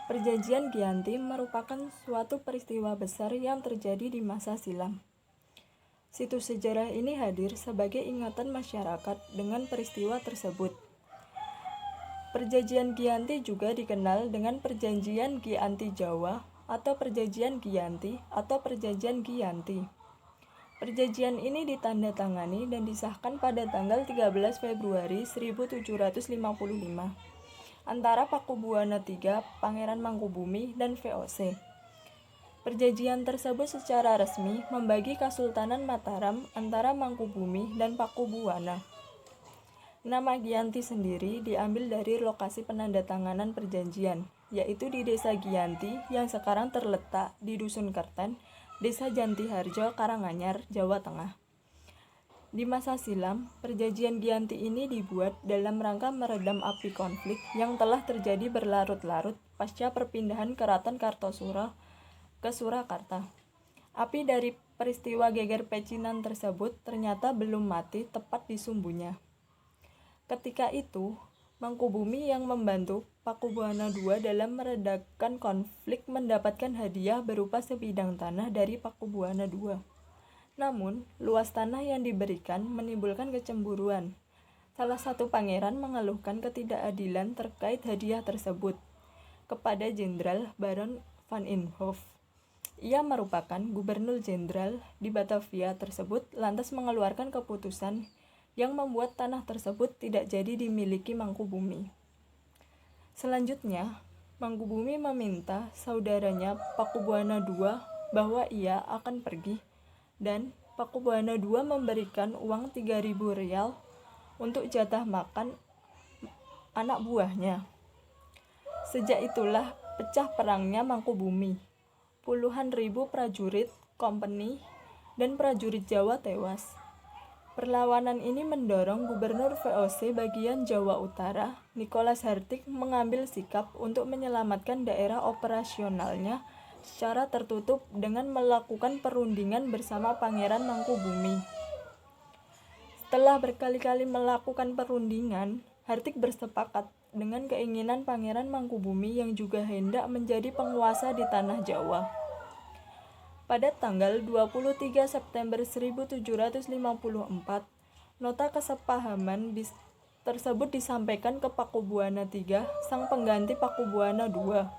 Perjanjian Giyanti merupakan suatu peristiwa besar yang terjadi di masa silam. Situs sejarah ini hadir sebagai ingatan masyarakat dengan peristiwa tersebut. Perjanjian Giyanti juga dikenal dengan Perjanjian Giyanti Jawa atau Perjanjian Giyanti atau Perjanjian Giyanti. Perjanjian ini ditandatangani dan disahkan pada tanggal 13 Februari 1755 antara Pakubuwana III, Pangeran Mangkubumi, dan VOC. Perjanjian tersebut secara resmi membagi Kesultanan Mataram antara Mangkubumi dan Pakubuwana. Nama Giyanti sendiri diambil dari lokasi penandatanganan perjanjian, yaitu di Desa Giyanti yang sekarang terletak di Dusun Kerten, Desa Jantiharjo, Karanganyar, Jawa Tengah. Di masa silam, perjanjian Giyanti ini dibuat dalam rangka meredam api konflik yang telah terjadi berlarut-larut pasca perpindahan Keraton Kartosuro ke Surakarta. Api dari peristiwa geger pecinan tersebut ternyata belum mati tepat di sumbunya. Ketika itu, Mangkubumi yang membantu Pakubuwana II dalam meredakan konflik mendapatkan hadiah berupa sebidang tanah dari Pakubuwana II. Namun, luas tanah yang diberikan menimbulkan kecemburuan. Salah satu pangeran mengeluhkan ketidakadilan terkait hadiah tersebut kepada Jenderal Baron van Imhoff. Ia merupakan gubernur jenderal di Batavia tersebut, lantas mengeluarkan keputusan yang membuat tanah tersebut tidak jadi dimiliki Mangkubumi. Selanjutnya, Mangkubumi meminta saudaranya Pakubuwana II bahwa ia akan pergi, dan Pakubuwana II memberikan uang 3.000 real untuk jatah makan anak buahnya. Sejak itulah pecah perangnya Mangkubumi. Puluhan ribu prajurit, kompeni, dan prajurit Jawa tewas. Perlawanan ini mendorong Gubernur VOC bagian Jawa Utara, Nicholas Hartig, mengambil sikap untuk menyelamatkan daerah operasionalnya secara tertutup dengan melakukan perundingan bersama Pangeran Mangkubumi. Setelah berkali-kali melakukan perundingan, Hartig bersepakat dengan keinginan Pangeran Mangkubumi yang juga hendak menjadi penguasa di tanah Jawa. Pada tanggal 23 September 1754, nota kesepahaman tersebut disampaikan ke Pakubuwana III, sang pengganti Pakubuwana II.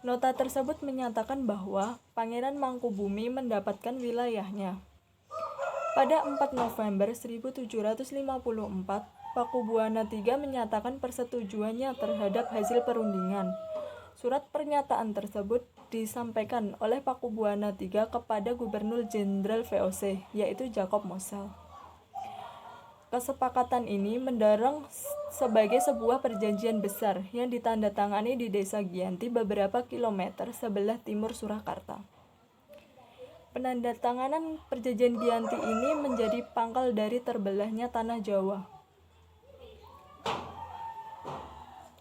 Nota tersebut menyatakan bahwa Pangeran Mangkubumi mendapatkan wilayahnya. Pada 4 November 1754, Pakubuwana III menyatakan persetujuannya terhadap hasil perundingan. Surat pernyataan tersebut disampaikan oleh Pakubuwana III kepada Gubernur Jenderal VOC, yaitu Jacob Mosel. Kesepakatan ini mendorong sebagai sebuah perjanjian besar yang ditandatangani di Desa Giyanti beberapa kilometer sebelah timur Surakarta. Penandatanganan perjanjian Giyanti ini menjadi pangkal dari terbelahnya tanah Jawa.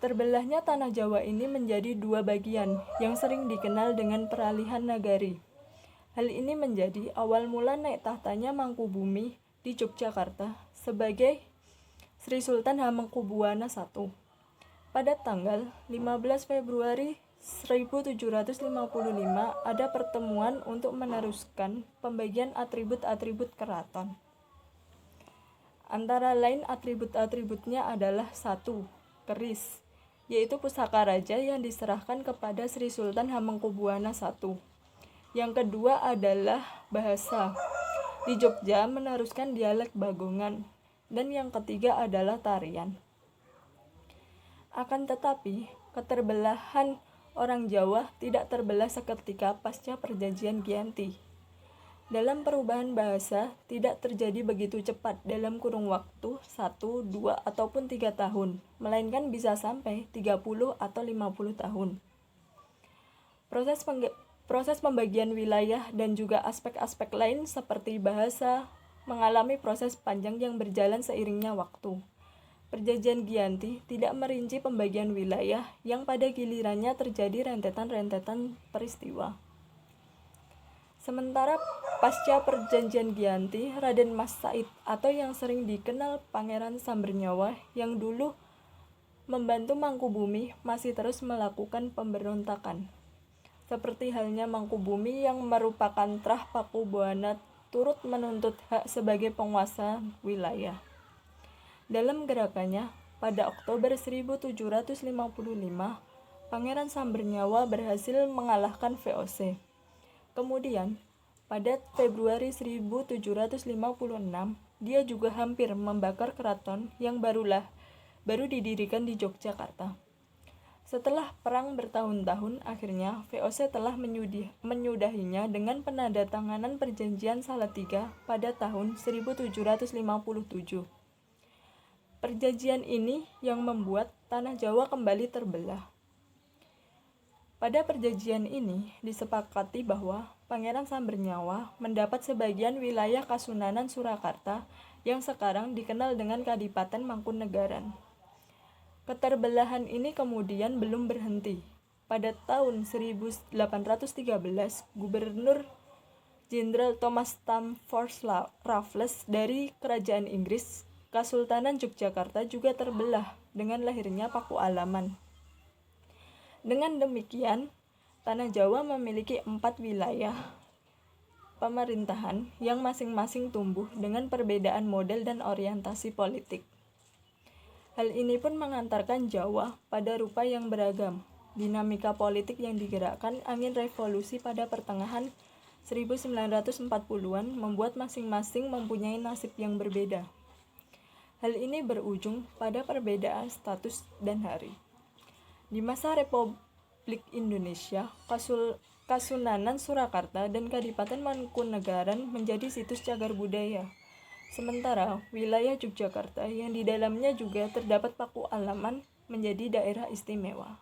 Terbelahnya tanah Jawa ini menjadi dua bagian yang sering dikenal dengan peralihan nagari. Hal ini menjadi awal mula naik tahtanya Mangkubumi di Yogyakarta sebagai Sri Sultan Hamengkubuwana I. Pada tanggal 15 Februari 1755 ada pertemuan untuk meneruskan pembagian atribut-atribut keraton. Antara lain atribut-atributnya adalah 1. Keris, yaitu pusaka raja yang diserahkan kepada Sri Sultan Hamengkubuwana I. Yang kedua adalah bahasa. Di Jogja meneruskan dialek Bagongan. Dan yang ketiga adalah tarian. Akan tetapi, keterbelahan orang Jawa tidak terbelah seketika pasca perjanjian Giyanti. Dalam perubahan bahasa tidak terjadi begitu cepat dalam kurung waktu 1, 2, ataupun 3 tahun, melainkan bisa sampai 30 atau 50 tahun. Proses pembagian wilayah dan juga aspek-aspek lain seperti bahasa mengalami proses panjang yang berjalan seiringnya waktu. Perjanjian Giyanti tidak merinci pembagian wilayah yang pada gilirannya terjadi rentetan-rentetan peristiwa. Sementara pasca perjanjian Giyanti, Raden Mas Said atau yang sering dikenal Pangeran Sambernyawa yang dulu membantu Mangkubumi masih terus melakukan pemberontakan. Seperti halnya Mangkubumi yang merupakan Trah Pakubuana turut menuntut hak sebagai penguasa wilayah. Dalam gerakannya, pada Oktober 1755, Pangeran Sambernyawa berhasil mengalahkan VOC. Kemudian, pada Februari 1756, dia juga hampir membakar keraton yang baru didirikan di Yogyakarta. Setelah perang bertahun-tahun, akhirnya VOC telah menyudahinya dengan penandatanganan Perjanjian Salatiga pada tahun 1757. Perjanjian ini yang membuat tanah Jawa kembali terbelah. Pada perjanjian ini disepakati bahwa Pangeran Sambernyawa mendapat sebagian wilayah Kasunanan Surakarta yang sekarang dikenal dengan Kadipaten Mangkunegaran. Keterbelahan ini kemudian belum berhenti. Pada tahun 1813, Gubernur Jenderal Thomas Stamford Raffles dari Kerajaan Inggris, Kesultanan Yogyakarta juga terbelah dengan lahirnya Pakualaman. Dengan demikian, Tanah Jawa memiliki 4 wilayah pemerintahan yang masing-masing tumbuh dengan perbedaan model dan orientasi politik. Hal ini pun mengantarkan Jawa pada rupa yang beragam. Dinamika politik yang digerakkan angin revolusi pada pertengahan 1940-an membuat masing-masing mempunyai nasib yang berbeda. Hal ini berujung pada perbedaan status dan hari. Di masa Republik Indonesia, Kasunanan Surakarta dan Kadipaten Mangkunegaran menjadi situs cagar budaya. Sementara wilayah Yogyakarta yang di dalamnya juga terdapat Pakualaman menjadi daerah istimewa.